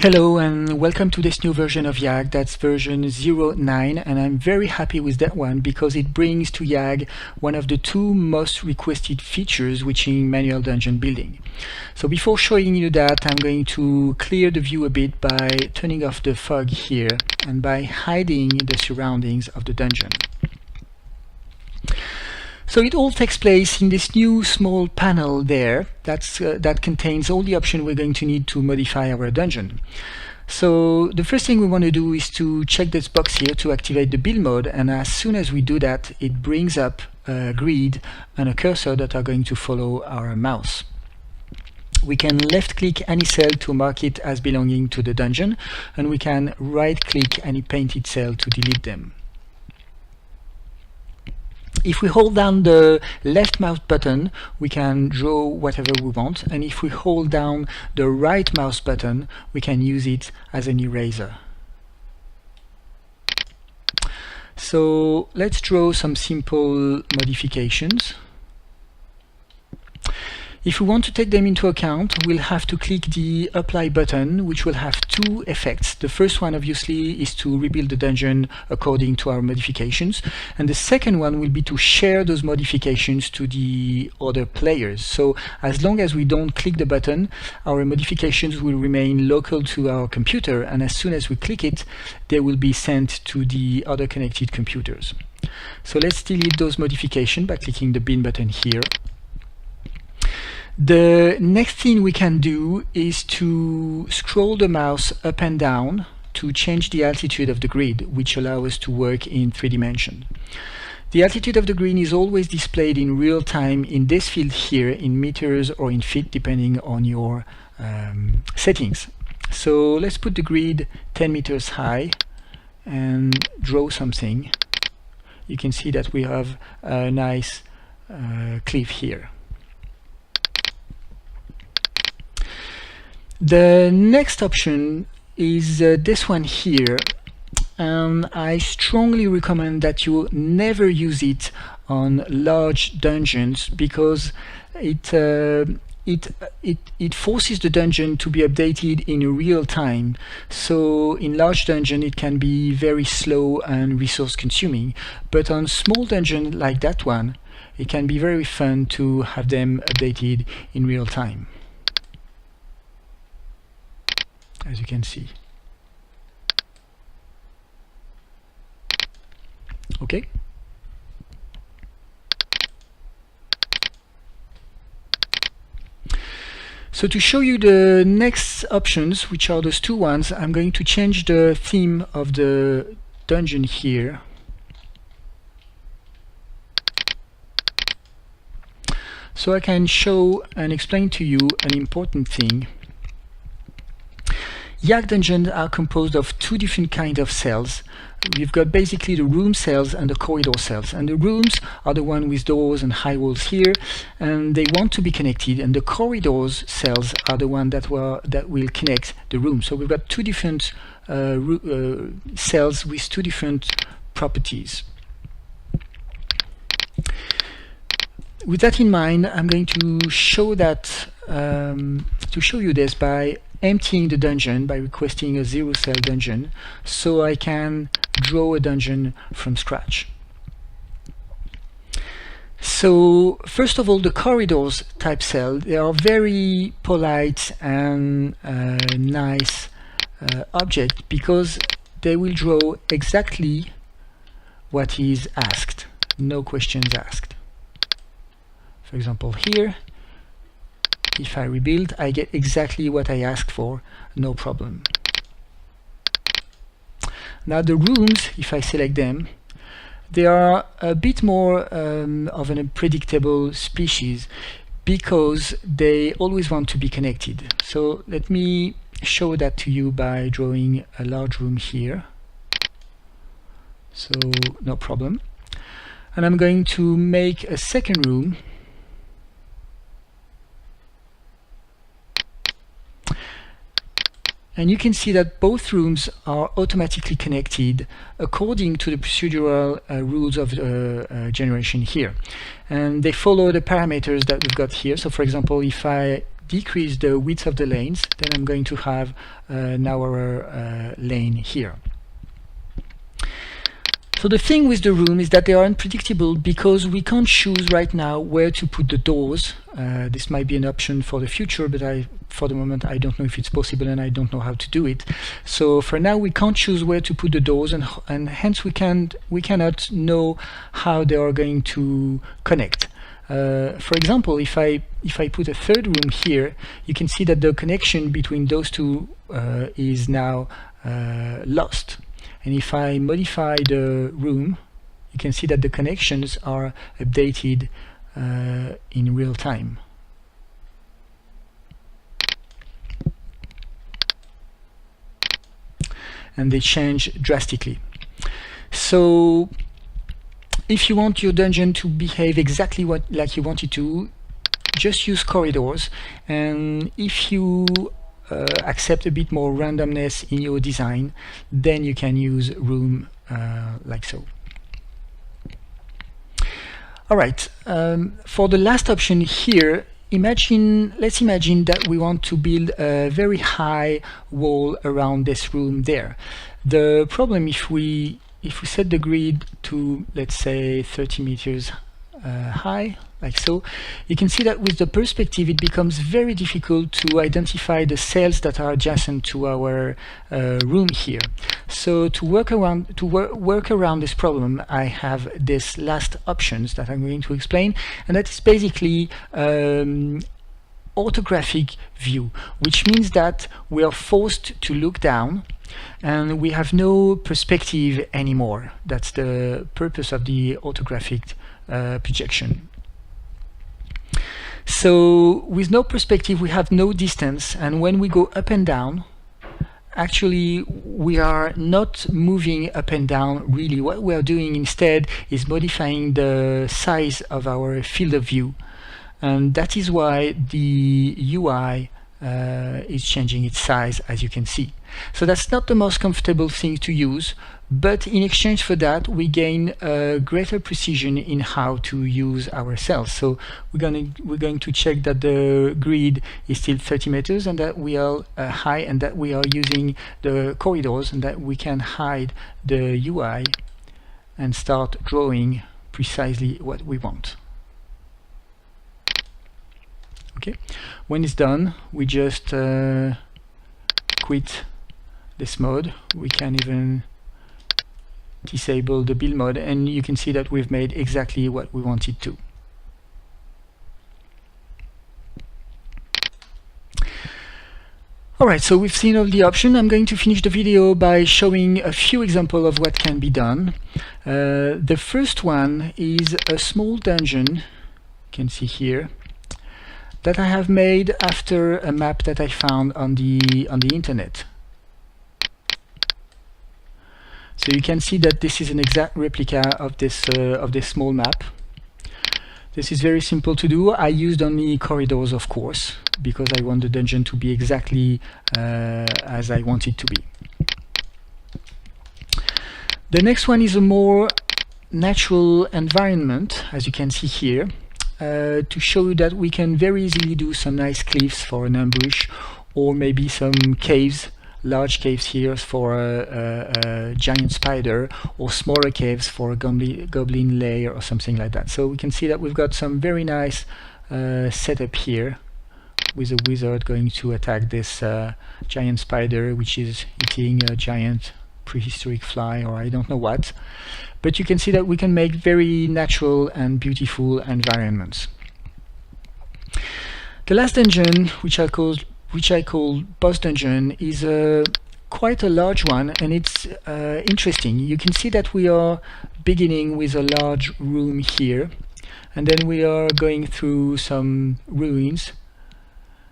Hello and welcome to this new version of Yaaay. That's version 0.9, and I'm very happy with that one because it brings to Yaaay one of the two most requested features, which is manual dungeon building. So before showing you that, I'm going to clear the view a bit by turning off the fog here and by hiding the surroundings of the dungeon. So it all takes place in this new small panel there that contains all the options we're going to need to modify our dungeon. So the first thing we want to do is to check this box here to activate the build mode, and as soon as we do that, it brings up a grid and a cursor that are going to follow our mouse. We can left click any cell to mark it as belonging to the dungeon, and we can right click any painted cell to delete them. If we hold down the left mouse button, we can draw whatever we want, and if we hold down the right mouse button, we can use it as an eraser. So let's draw some simple modifications. If we want to take them into account, we'll have to click the apply button, which will have two effects. The first one obviously is to rebuild the dungeon according to our modifications, and the second one will be to share those modifications to the other players. So as long as we don't click the button, our modifications will remain local to our computer, and as soon as we click it, they will be sent to the other connected computers. So let's delete those modifications by clicking the bin button here. The next thing we can do is to scroll the mouse up and down to change the altitude of the grid, which allows us to work in 3 dimensions. The altitude of the grid is always displayed in real time in this field here, in meters or in feet, depending on your settings. So let's put the grid 10 meters high and draw something. You can see that we have a nice cliff here. The next option is this one here. I strongly recommend that you never use it on large dungeons because it forces the dungeon to be updated in real time. So in large dungeon it can be very slow and resource consuming, but on small dungeon like that one, it can be very fun to have them updated in real time, as you can see. Okay. So to show you the next options, which are those two ones, I'm going to change the theme of the dungeon here. So I can show and explain to you an important thing. Yaaay dungeons are composed of two different kinds of cells. We've got basically the room cells and the corridor cells, and the rooms are the one with doors and high walls here, and they want to be connected, and the corridors cells are the one that will connect the room. So we've got two different cells with two different properties. With that in mind, I'm going to show that to show you this by emptying the dungeon, by requesting a 0 cell dungeon, so I can draw a dungeon from scratch. So first of all, the corridors type cell, they are very polite and nice object because they will draw exactly what is asked, no questions asked. For example, here, if I rebuild, I get exactly what I asked for, no problem. Now the rooms, if I select them, they are a bit more of an unpredictable species because they always want to be connected. So let me show that to you by drawing a large room here. So no problem. And I'm going to make a second room. And you can see that both rooms are automatically connected according to the procedural rules of generation here. And they follow the parameters that we've got here. So for example, if I decrease the width of the lanes, then I'm going to have a narrower lane here. So the thing with the room is that they are unpredictable because we can't choose right now where to put the doors. This might be an option for the future, but for the moment I don't know if it's possible and I don't know how to do it. So for now we can't choose where to put the doors, and hence we cannot know how they are going to connect. For example, if I put a third room here, you can see that the connection between those two is now lost. And if I modify the room, you can see that the connections are updated in real time. And they change drastically. So if you want your dungeon to behave exactly like you want it to, just use corridors. And if you accept a bit more randomness in your design, then you can use room like so. Alright, for the last option here, let's imagine that we want to build a very high wall around this room there. The problem, if we set the grid to, let's say, 30 meters high, like so, you can see that with the perspective it becomes very difficult to identify the cells that are adjacent to our room here. So to work around this problem, I have this last options that I'm going to explain, and that is basically orthographic view, which means that we are forced to look down and we have no perspective anymore. That's the purpose of the orthographic projection. So with no perspective we have no distance, and when we go up and down, actually we are not moving up and down really. What we are doing instead is modifying the size of our field of view, and that is why the UI is changing its size, as you can see. So that's not the most comfortable thing to use, but in exchange for that we gain greater precision in how to use our cells. So we're going to check that the grid is still 30 meters and that we are high, and that we are using the corridors, and that we can hide the UI and start drawing precisely what we want. Okay, when it's done, we just quit this mode. We can even disable the build mode, and you can see that we've made exactly what we wanted to. Alright, so we've seen all the options. I'm going to finish the video by showing a few examples of what can be done. The first one is a small dungeon, you can see here, that I have made after a map that I found on the internet. So you can see that this is an exact replica of this small map. This is very simple to do. I used only corridors, of course, because I want the dungeon to be exactly as I want it to be. The next one is a more natural environment, as you can see here, to show you that we can very easily do some nice cliffs for an ambush, or maybe some caves, large caves here for a giant spider, or smaller caves for a goblin lair or something like that. So we can see that we've got some very nice setup here, with a wizard going to attack this giant spider, which is eating a giant prehistoric fly, or I don't know what. But you can see that we can make very natural and beautiful environments. The last dungeon, which I call boss dungeon, is quite a large one, and it's interesting. You can see that we are beginning with a large room here, and then we are going through some ruins,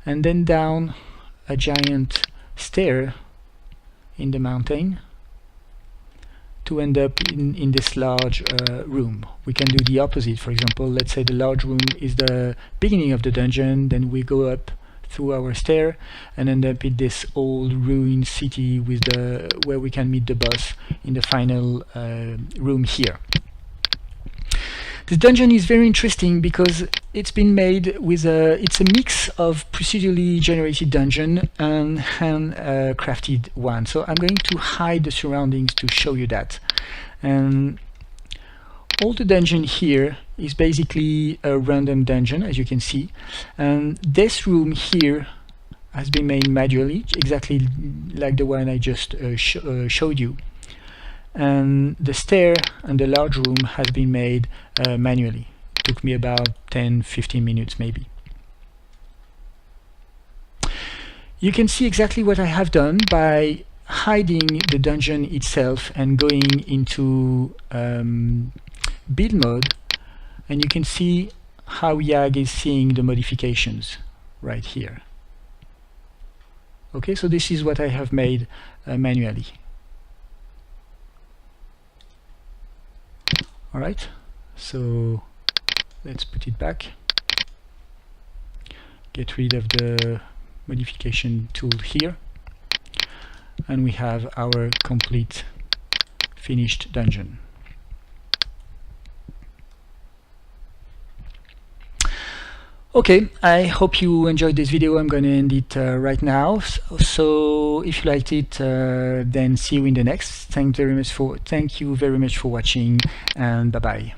and then down a giant stair in the mountain, to end up in this large room. We can do the opposite. For example, let's say the large room is the beginning of the dungeon, then we go up through our stair and end up in this old ruined city with where we can meet the boss in the final room here. This dungeon is very interesting because it's been made with it's a mix of procedurally generated dungeon and handcrafted one. So I'm going to hide the surroundings to show you that. And all the dungeon here is basically a random dungeon, as you can see. And this room here has been made manually, exactly like the one I just showed you. And the stair and the large room has been made manually. It took me about 10-15 minutes maybe. You can see exactly what I have done by hiding the dungeon itself and going into build mode, and you can see how Yaaay is seeing the modifications right here. Okay, so this is what I have made manually. Alright, so let's put it back. Get rid of the modification tool here. And we have our complete finished dungeon. Okay, I hope you enjoyed this video. I'm going to end it right now. So if you liked it, then see you in the next. Thank you very much for watching, and bye bye.